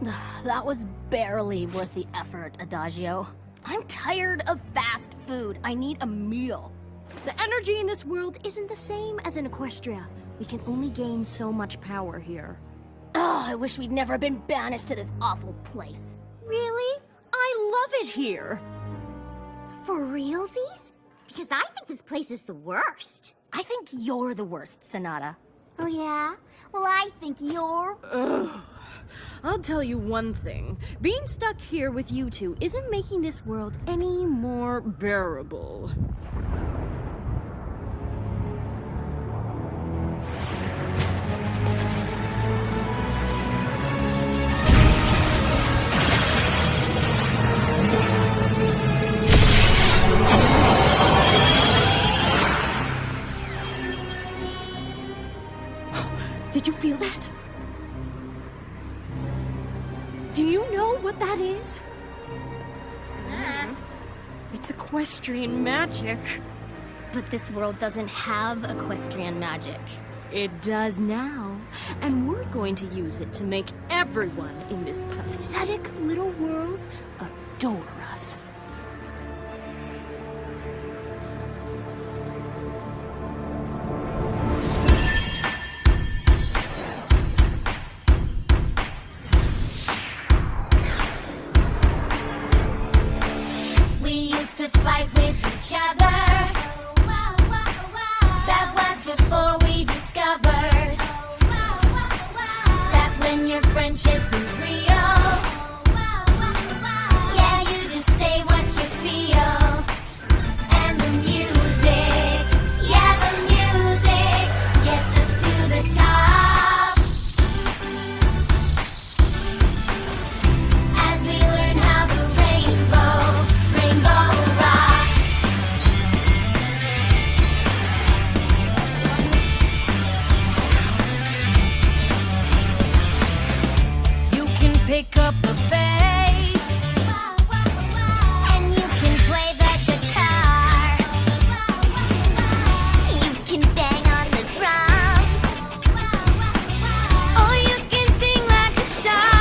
That was barely worth the effort, Adagio. I'm tired of fast food. I need a meal. The energy in this world isn't the same as in Equestria. We can only gain so much power here. Oh, I wish we'd never been banished to this awful place. Really? I love it here. For realsies? Because I think this place is the worst. I think you're the worst, Sonata. Oh yeah? Well, I think you're... Ugh. I'll tell you one thing. Being stuck here with you two isn't making this world any more bearable. Did you feel that? Do you know what that is? It's equestrian magic. But this world doesn't have equestrian magic. It does now, and we're going to use it to make everyone in this pathetic little world adore us. To fight with each other. That was before we discovered that when your friendship is real, yeah, you just say what you feel. And the music, yeah, the music gets us to the top. As we learn how the rainbow rocks. You can pick up the bass, and you can play the guitar. You can bang on the drums, or you can sing like a star.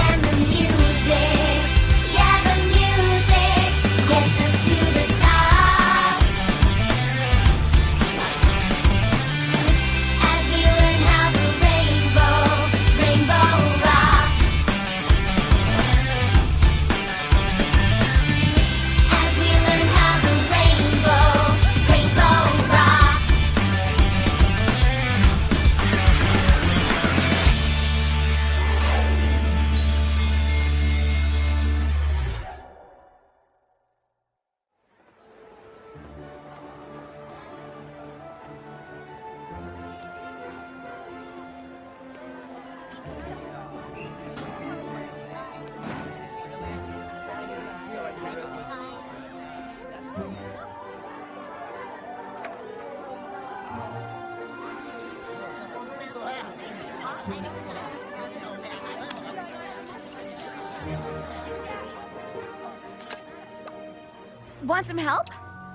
And the music, yeah, the music gets us to the top. As we learn how the rainbow rocks. As we learn how the rainbow rocks. Want some help?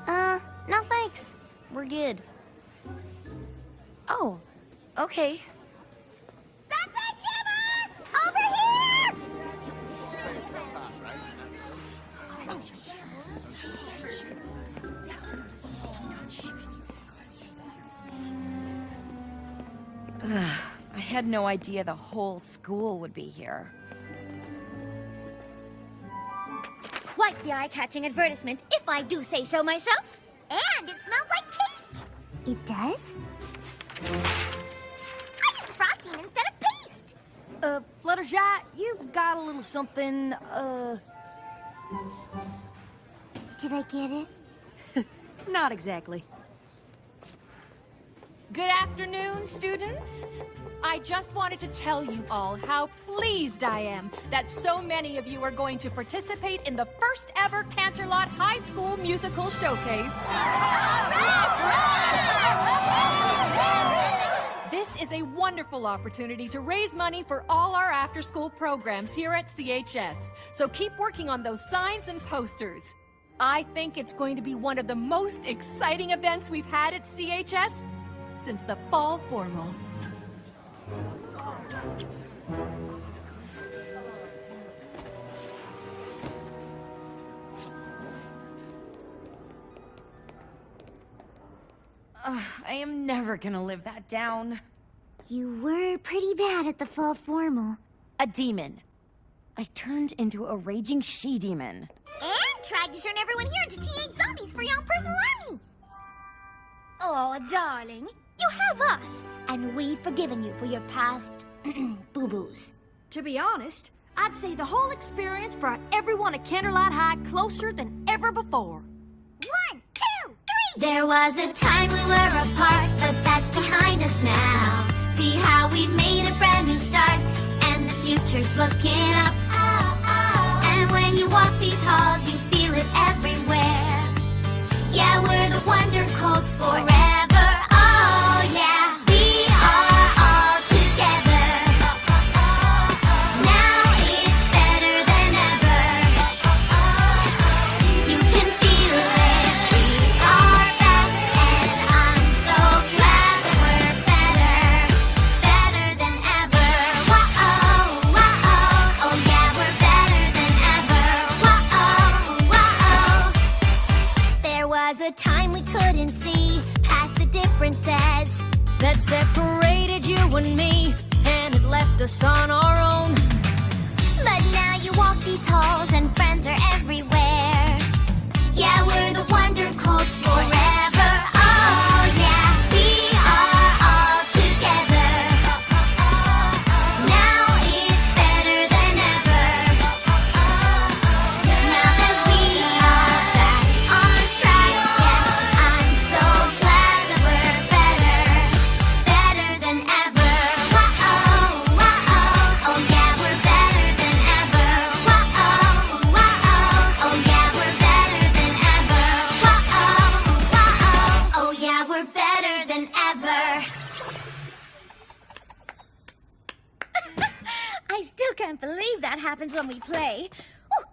No thanks. We're good. Oh, okay. Sunset Shimmer! Over here! I had no idea the whole school would be here. Quite the eye-catching advertisement, if I do say so myself. And it smells like cake! It does? I use frosting instead of paste! Fluttershy, you've got a little something, Did I get it? Not exactly. Good afternoon, students. I just wanted to tell you all how pleased I am that so many of you are going to participate in the first ever Canterlot High School Musical Showcase. This is a wonderful opportunity to raise money for all our after-school programs here at CHS. So keep working on those signs and posters. I think it's going to be one of the most exciting events we've had at CHS since the fall formal. I am never gonna live that down. You were pretty bad at the fall formal. A demon. I turned into a raging she-demon. And tried to turn everyone here into teenage zombies for your own personal army. Oh, darling, you have us, and we've forgiven you for your past boo-boos. To be honest, I'd say the whole experience brought everyone at Candlelight High closer than ever before. 1, 2, 3! There was a time we were apart, but that's behind us now. See how we've made a brand new start, and the future's looking up. And when you walk these halls, you feel it everywhere. Yeah, we're the Wonder Colts forever. Oh yeah, we are all together. Now it's better than ever. You can feel it. We are back, and I'm so glad that we're better than ever. Whoa, whoa, oh yeah, we're better than ever. Whoa, whoa. There was a time we couldn't see past the differences That separated you and me, and it left us on our own. but now you walk these halls and friends are everywhere. Yeah, we're the Wonder Colts forever. Oh yeah, we are all together. Now it's better than ever. Now that we are back on track, yes, I'm so glad that we're better than ever. Whoa, oh yeah, we're better than ever. Whoa, oh yeah, we're better than ever. Whoa, oh yeah, we're better than ever. I still can't believe that happens when we play. Ooh,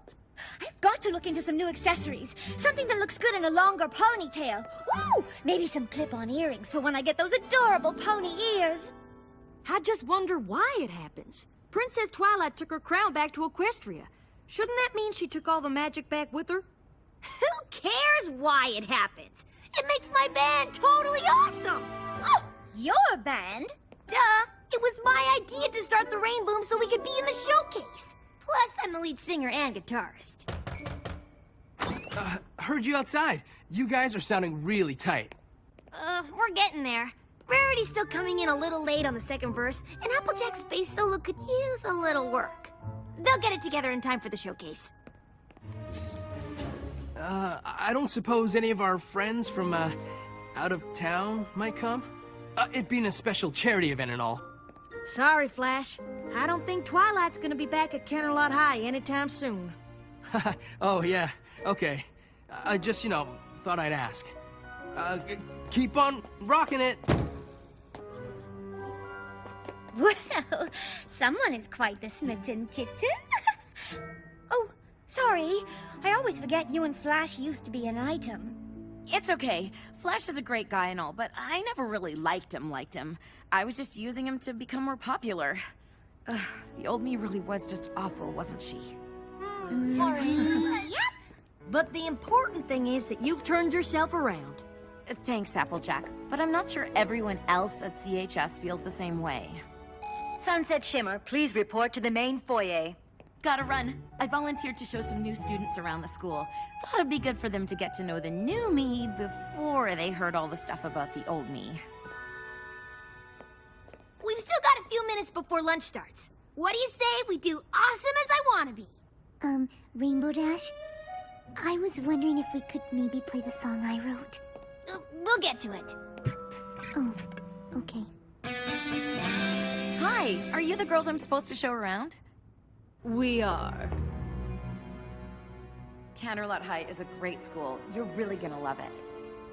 I've got to look into some new accessories. Something that looks good in a longer ponytail. Ooh, maybe some clip-on earrings for when I get those adorable pony ears. I just wonder why it happens. Princess Twilight took her crown back to Equestria. Shouldn't that mean she took all the magic back with her? Who cares why it happens? It makes my band totally awesome. Oh, your band? Duh. It was my idea to start the Rain Boom so we could be in the showcase. Plus, I'm the lead singer and guitarist. Heard you outside. You guys are sounding really tight. We're getting there. Rarity's still coming in a little late on the second verse, and Applejack's bass solo could use a little work. They'll get it together in time for the showcase. I don't suppose any of our friends from, out of town might come? It being a special charity event and all. Sorry, Flash. I don't think Twilight's gonna be back at Candlelight High anytime soon. Oh, yeah. Okay. I just, thought I'd ask. Keep on rocking it. Well, someone is quite the smitten kitten. Oh, sorry. I always forget you and Flash used to be an item. It's okay. Flash is a great guy and all, but I never really liked him. I was just using him to become more popular. The old me really was just awful, wasn't she? Yep. But the important thing is that you've turned yourself around. Thanks, Applejack, but I'm not sure everyone else at CHS feels the same way. Sunset Shimmer, please report to the main foyer. Gotta run. I volunteered to show some new students around the school. Thought it'd be good for them to get to know the new me before they heard all the stuff about the old me. We've still got a few minutes before lunch starts. What do you say we do awesome as I want to be? Rainbow Dash? I was wondering if we could maybe play the song I wrote. We'll get to it. Oh, okay. Hi, are you the girls I'm supposed to show around? We are. Candlelight High is a great school. You're really gonna love it.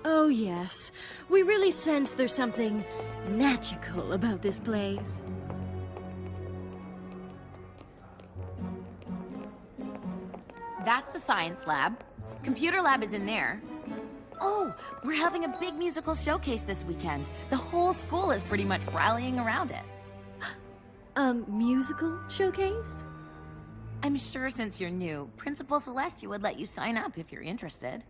Oh, yes. We really sense there's something magical about this place. That's the science lab. Computer lab is in there. Oh, we're having a big musical showcase this weekend. The whole school is pretty much rallying around it. Musical showcase? I'm sure since you're new, Principal Celestia would let you sign up if you're interested.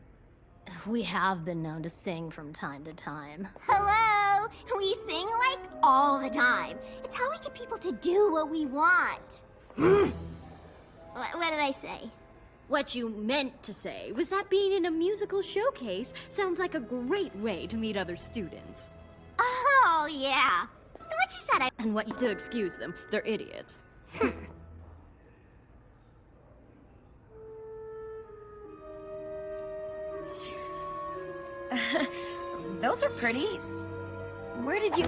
We have been known to sing from time to time. Hello! We sing like all the time. It's how we get people to do what we want. What did I say? What you meant to say was that being in a musical showcase sounds like a great way to meet other students. Oh, yeah. What she said, And what you To excuse them, they're idiots. Those are pretty. Where did you...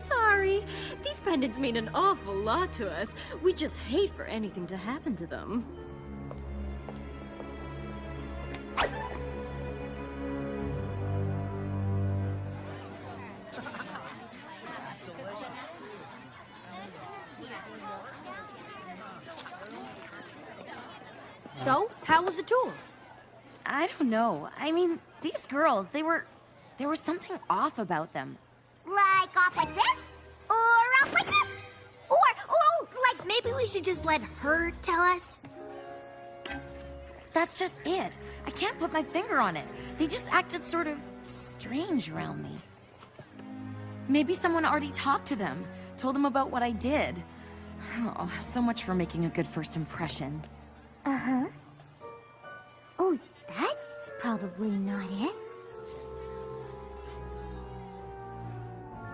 Sorry, these pendants mean an awful lot to us. We just hate for anything to happen to them. So, how was the tour? I don't know. I mean, these girls, there was something off about them. like off like this? Or off like this? Or, like maybe we should just let her tell us? That's just it. I can't put my finger on it. They just acted sort of strange around me. Maybe someone already talked to them, told them about what I did. Oh, so much for making a good first impression. Uh-huh. Oh, that's probably not it.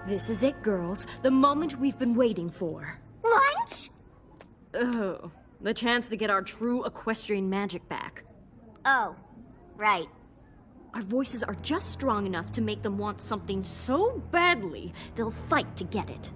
This is it, girls. The moment we've been waiting for. Lunch? Oh, the chance to get our true equestrian magic back. Oh, right. Our voices are just strong enough to make them want something so badly, they'll fight to get it.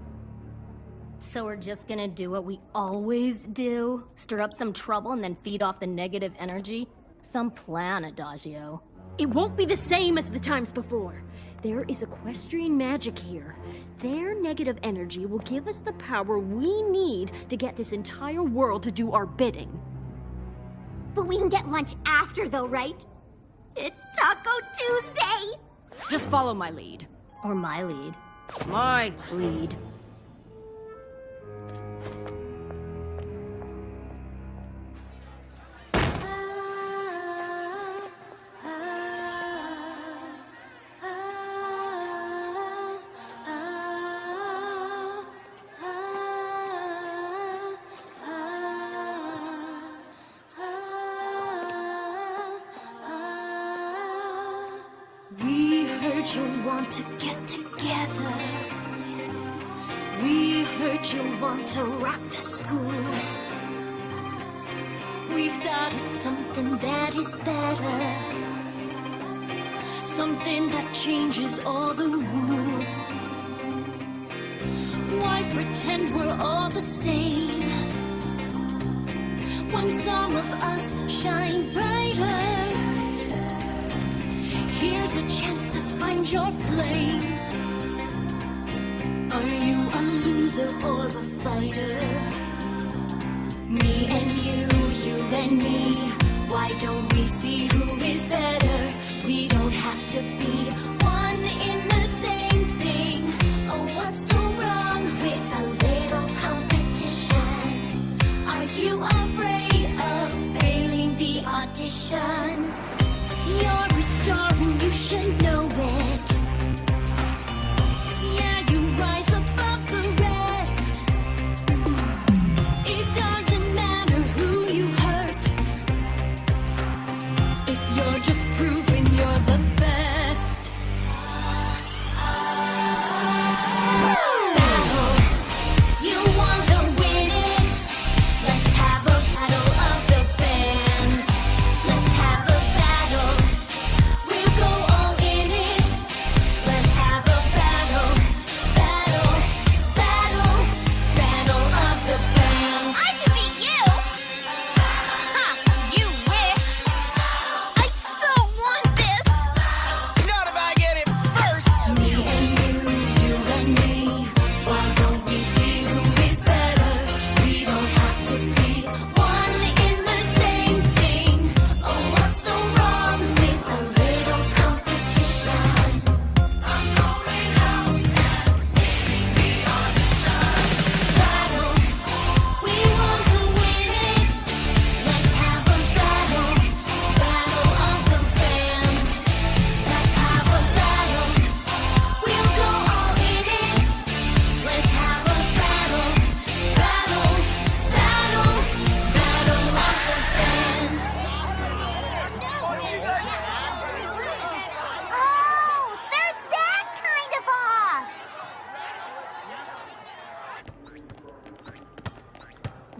So we're just gonna do what we always do? Stir up some trouble and then feed off the negative energy? Some plan, Adagio. It won't be the same as the times before. There is equestrian magic here. Their negative energy will give us the power we need to get this entire world to do our bidding. But we can get lunch after though, right? It's Taco Tuesday! Just follow my lead. Or my lead. My lead. We heard you want to get together. We heard you want to rock the school. We've got something that is better. Something that changes all the rules. Why pretend we're all the same when some of us shine brighter? Here's a chance to find your flame. Are you a loser or a fighter? Me and you and me. Why don't we see who is better? We don't have to be one in the same thing. Oh, what's so wrong with a little competition? Are you afraid of failing the audition? You're a star and you should know it. Yeah, you rise above the rest. It doesn't matter who you hurt if you're just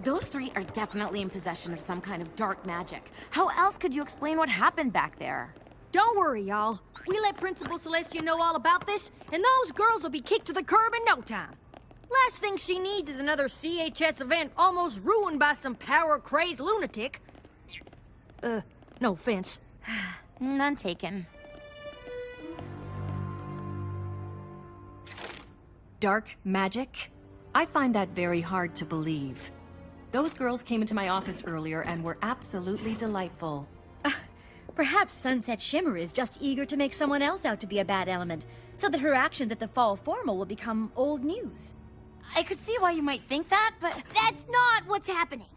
Those three are definitely in possession of some kind of dark magic. How else could you explain what happened back there? Don't worry, y'all. We let Principal Celestia know all about this, and those girls will be kicked to the curb in no time. Last thing she needs is another CHS event almost ruined by some power-crazed lunatic. No offense. None taken. Dark magic? I find that very hard to believe. Those girls came into my office earlier and were absolutely delightful. Perhaps Sunset Shimmer is just eager to make someone else out to be a bad element, so that her actions at the fall formal will become old news. I could see why you might think that, but... That's not what's happening.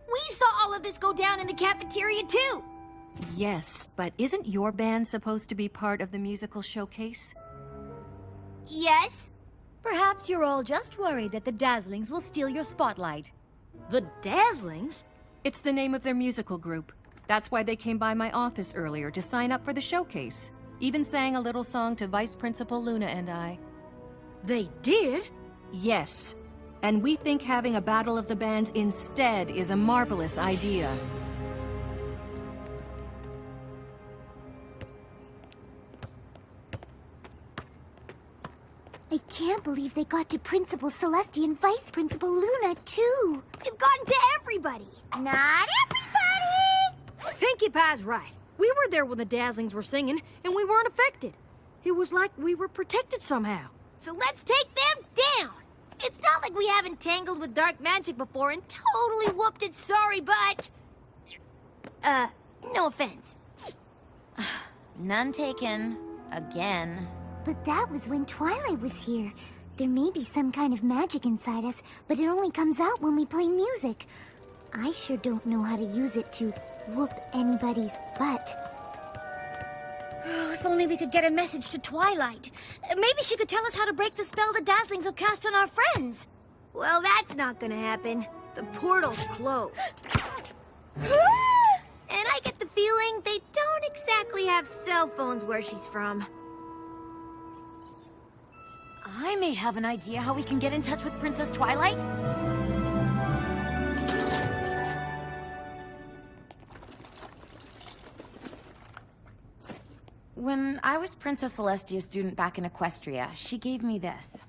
We saw all of this go down in the cafeteria, too. Yes, but isn't your band supposed to be part of the musical showcase? Yes? Perhaps you're all just worried that the Dazzlings will steal your spotlight. The Dazzlings? It's the name of their musical group. That's why they came by my office earlier to sign up for the showcase. Even sang a little song to Vice Principal Luna and I. They did? Yes. And we think having a battle of the bands instead is a marvelous idea. I can't believe they got to Principal Celestia and Vice Principal Luna, too. They've gotten to everybody. Not everybody! Pinkie Pie's right. We were there when the Dazzlings were singing, and we weren't affected. It was like we were protected somehow. So let's take them down. It's not like we haven't tangled with dark magic before and totally whooped its sorry butt. No offense. None taken. Again. But that was when Twilight was here. There may be some kind of magic inside us, but it only comes out when we play music. I sure don't know how to use it to whoop anybody's butt. Oh, if only we could get a message to Twilight. Maybe she could tell us how to break the spell the Dazzlings have cast on our friends. Well, that's not gonna happen. The portal's closed. And I get the feeling they don't exactly have cell phones where she's from. I may have an idea how we can get in touch with Princess Twilight. When I was Princess Celestia's student back in Equestria, she gave me this.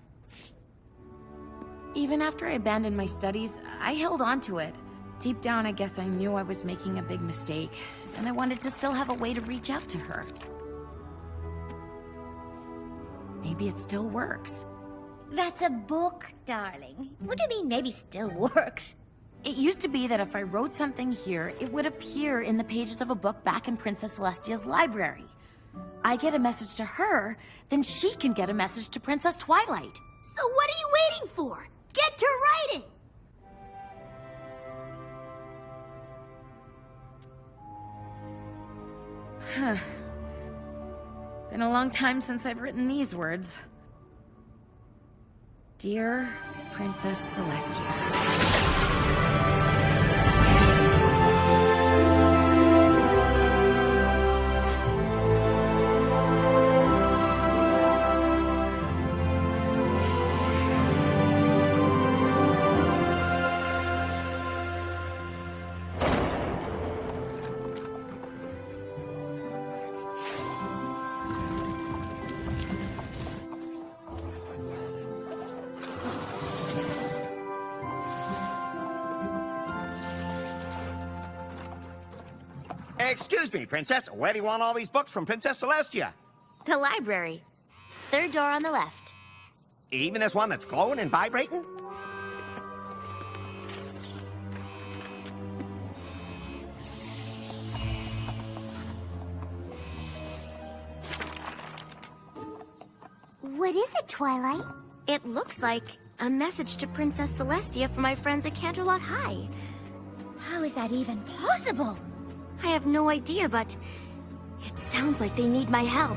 Even after I abandoned my studies, I held on to it. Deep down, I guess I knew I was making a big mistake, and I wanted to still have a way to reach out to her. Maybe it still works. That's a book, darling. What do you mean maybe still works? It used to be that if I wrote something here, it would appear in the pages of a book back in Princess Celestia's library. I get a message to her, then she can get a message to Princess Twilight. So what are you waiting for? Get to writing! Been a long time since I've written these words. Dear Princess Celestia. Excuse me, Princess. Where do you want all these books from Princess Celestia? The library. Third door on the left. Even this one that's glowing and vibrating? What is it, Twilight? It looks like a message to Princess Celestia from my friends at Canterlot High. How is that even possible? I have no idea, but it sounds like they need my help.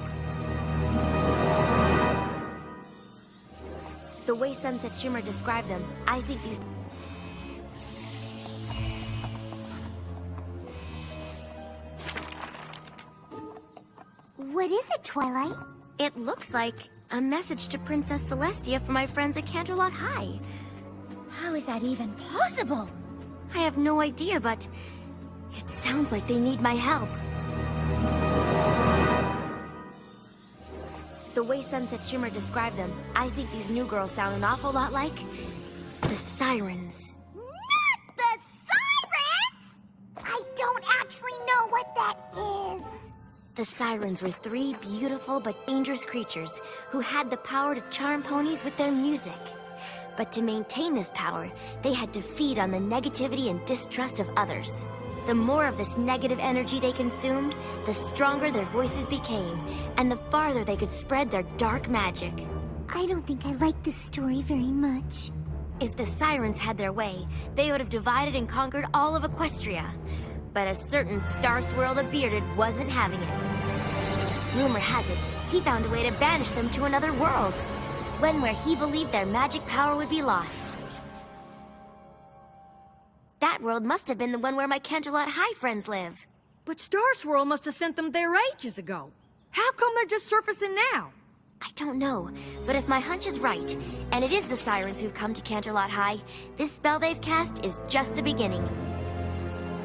The way Sunset Shimmer described them, I think these... What is it, Twilight? It looks like a message to Princess Celestia from my friends at Canterlot High. How is that even possible? I have no idea, but it sounds like they need my help. The way Sunset Shimmer described them, I think these new girls sound an awful lot like the Sirens. Not the Sirens! I don't actually know what that is. The Sirens were 3 beautiful but dangerous creatures who had the power to charm ponies with their music. But to maintain this power, they had to feed on the negativity and distrust of others. The more of this negative energy they consumed, the stronger their voices became, and the farther they could spread their dark magic. I don't think I like this story very much. If the Sirens had their way, they would have divided and conquered all of Equestria. But a certain Star Swirl the Bearded wasn't having it. Rumor has it, he found a way to banish them to another world, one where he believed their magic power would be lost. That world must have been the one where my Canterlot High friends live. But Star Swirl must have sent them there ages ago. How come they're just surfacing now? I don't know, but if my hunch is right, and it is the Sirens who've come to Canterlot High, this spell they've cast is just the beginning.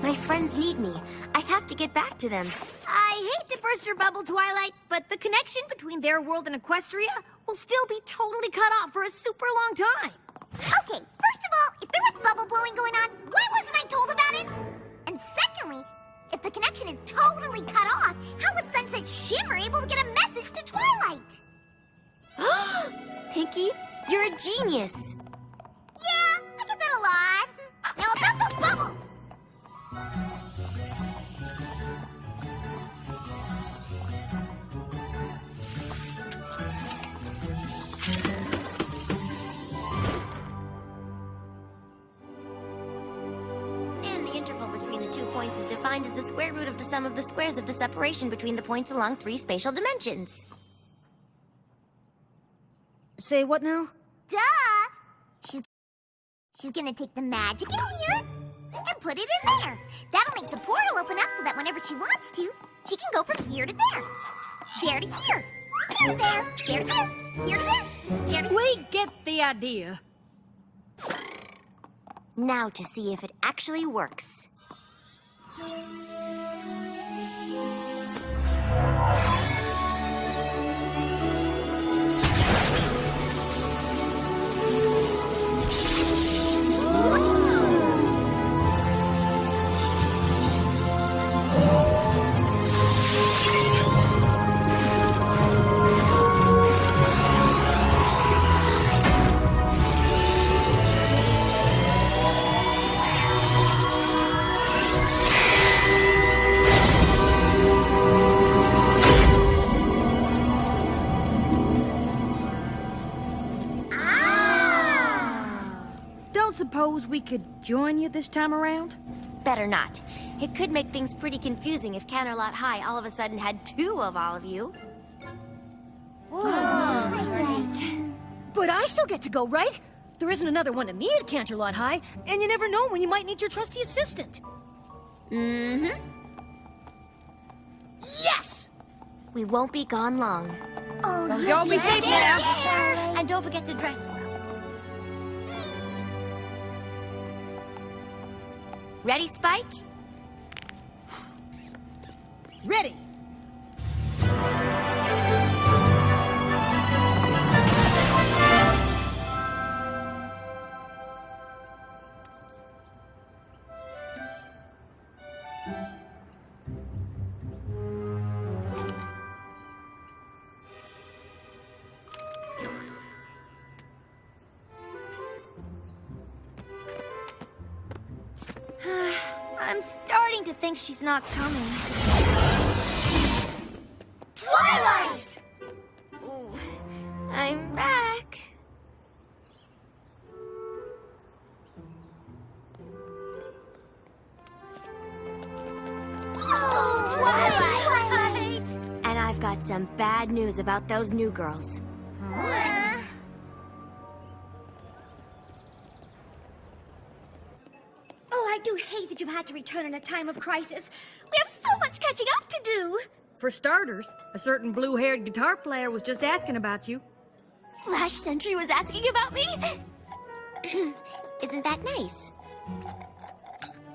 My friends need me. I have to get back to them. I hate to burst your bubble, Twilight, but the connection between their world and Equestria will still be totally cut off for a super long time. Okay, first of all, if there was bubble blowing going on, why wasn't I told about it? And secondly, if the connection is totally cut off, how was Sunset Shimmer able to get a message to Twilight? Pinky, you're a genius. Yeah, I get that a lot. Now about those bubbles! And the interval between the 2 points is defined as the square root of the sum of the squares of the separation between the points along 3 spatial dimensions. Say what now? Duh! She's gonna take the magic in here and put it in there. That'll make the portal open up so that whenever she wants to, she can go from here to there. There to here. Here to there. There to there. Here to there. There to We get the idea. Now to see if it actually works. Don't suppose we could join you this time around? Better not. It could make things pretty confusing if Canterlot High all of a sudden had 2 of all of you. But I still get to go, right? There isn't another one of me at Canterlot High, and you never know when you might need your trusty assistant. Mm-hmm. Yes! We won't be gone long. Oh, Y'all be safe now. And don't forget to dress well. Ready, Spike? Ready. I'm starting to think she's not coming. Twilight! Ooh, I'm back. Oh, Twilight! And I've got some bad news about those new girls. What? Oh, I do hate that you've had to return in a time of crisis. We have so much catching up to do. For starters, a certain blue-haired guitar player was just asking about you. Flash Sentry was asking about me? Isn't that nice?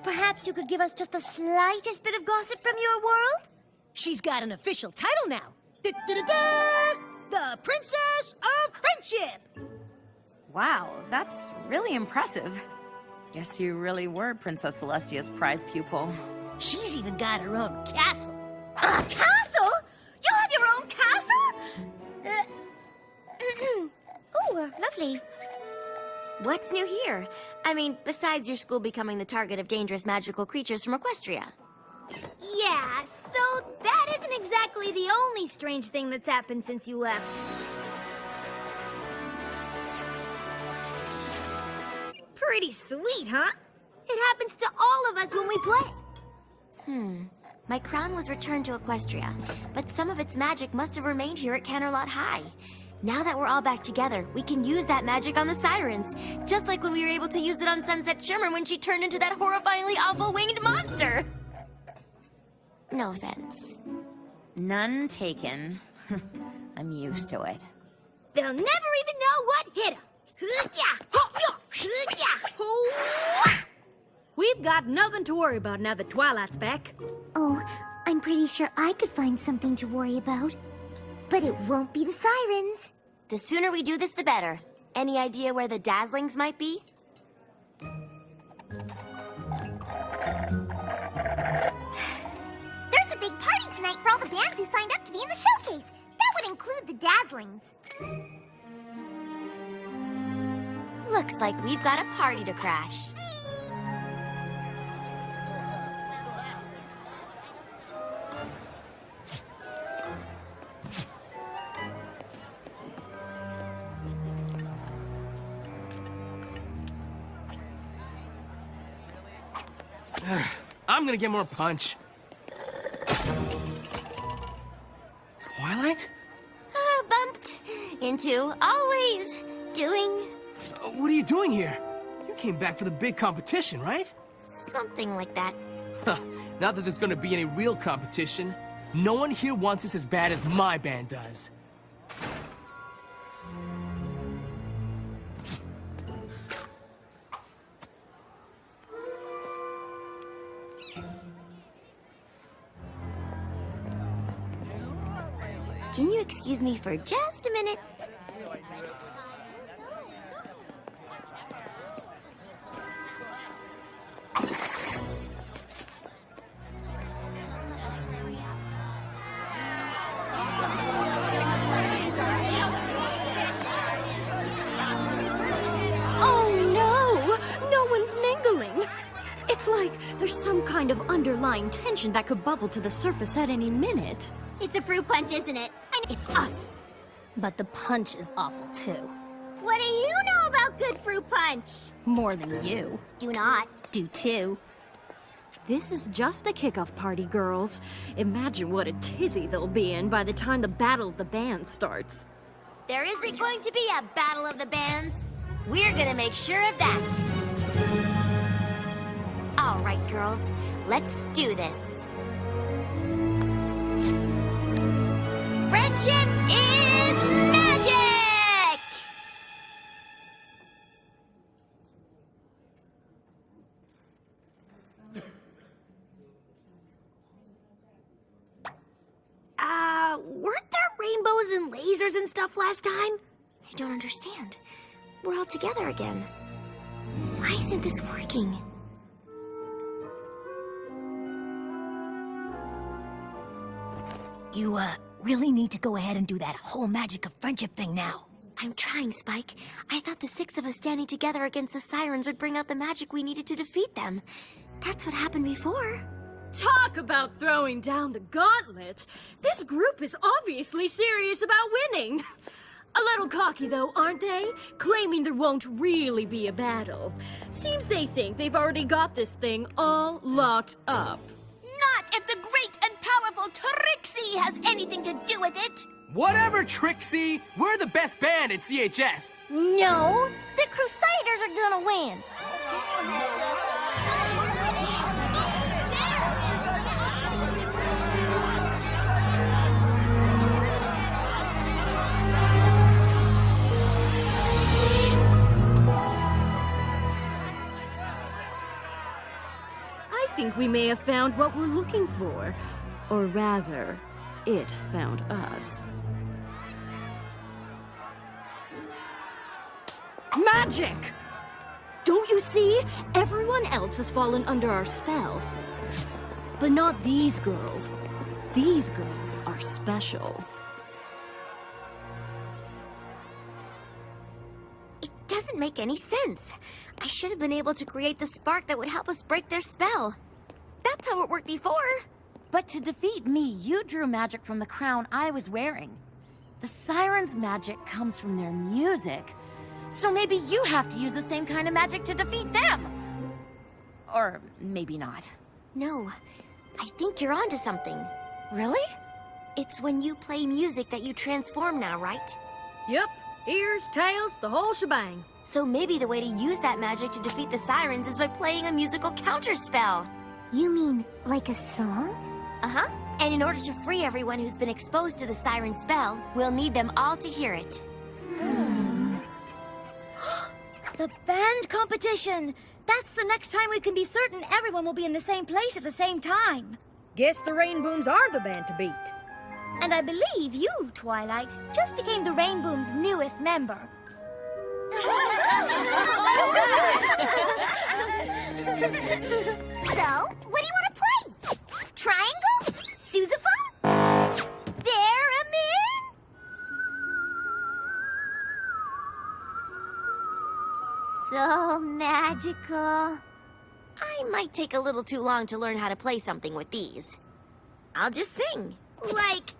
Perhaps you could give us just the slightest bit of gossip from your world? She's got an official title now. Da-da-da-da! The Princess of Friendship! Wow, that's really impressive. Guess you really were Princess Celestia's prize pupil. She's even got her own castle. A castle? You have your own castle? Lovely. What's new here? I mean, besides your school becoming the target of dangerous magical creatures from Equestria. Yeah, so that isn't exactly the only strange thing that's happened since you left. Pretty sweet, huh? It happens to all of us when we play. My crown was returned to Equestria, but some of its magic must have remained here at Canterlot High. Now that we're all back together, we can use that magic on the sirens, just like when we were able to use it on Sunset Shimmer when she turned into that horrifyingly awful winged monster. No offense. None taken. I'm used to it. They'll never even know what hit them. We've got nothing to worry about now that Twilight's back. Oh, I'm pretty sure I could find something to worry about. But it won't be the sirens. The sooner we do this, the better. Any idea where the Dazzlings might be? There's a big party tonight for all the bands who signed up to be in the showcase. That would include the Dazzlings. Looks like we've got a party to crash. I'm gonna get more punch. Twilight? Bumped into, always doing What are you doing here? You came back for the big competition, right? something like that. Huh. Not that there's gonna be any real competition. No one here wants this as bad as my band does. Can you excuse me for just a minute? Oh no! No one's mingling! It's like there's some kind of underlying tension that could bubble to the surface at any minute. It's a fruit punch, isn't it? It's us. But the punch is awful too. What do you know about good fruit punch? More than you. Do not. Do too. This is just the kickoff party, girls. Imagine what a tizzy they'll be in by the time the Battle of the Bands starts. There isn't going to be a battle of the bands. We're gonna make sure of that. All right, girls, let's do this. Friendship is magic! Weren't there rainbows and lasers and stuff last time? I don't understand. We're all together again. Why isn't this working? You, really need to go ahead and do that whole magic of friendship thing now. I'm trying, Spike. I thought the 6 of us standing together against the sirens would bring out the magic we needed to defeat them. That's what happened before. Talk about throwing down the gauntlet. This group is obviously serious about winning. A little cocky, though, aren't they? Claiming there won't really be a battle. Seems they think they've already got this thing all locked up. Not if the great and powerful Trixie has anything to do with it. Whatever, Trixie! We're the best band at CHS! No, the Crusaders are gonna win. think we may have found what we're looking for. Or rather, it found us. Magic! Don't you see? Everyone else has fallen under our spell. But not these girls. These girls are special. It doesn't make any sense. I should have been able to create the spark that would help us break their spell. That's how it worked before. But to defeat me, you drew magic from the crown I was wearing. The sirens' magic comes from their music. So maybe you have to use the same kind of magic to defeat them. Or maybe not. No, I think you're onto something. Really? It's when you play music that you transform now, right? Yep, ears, tails, the whole shebang. So maybe the way to use that magic to defeat the sirens is by playing a musical counterspell. You mean like a song? Uh-huh. And in order to free everyone who's been exposed to the siren spell, we'll need them all to hear it. The band competition! That's the next time we can be certain everyone will be in the same place at the same time. Guess the Rainbooms are the band to beat. And I believe you, Twilight, just became the Rainboom's newest member. So, what do you want to play? Triangle? Sousaphone? Theremin? So magical. I might take a little too long to learn how to play something with these. I'll just sing. Like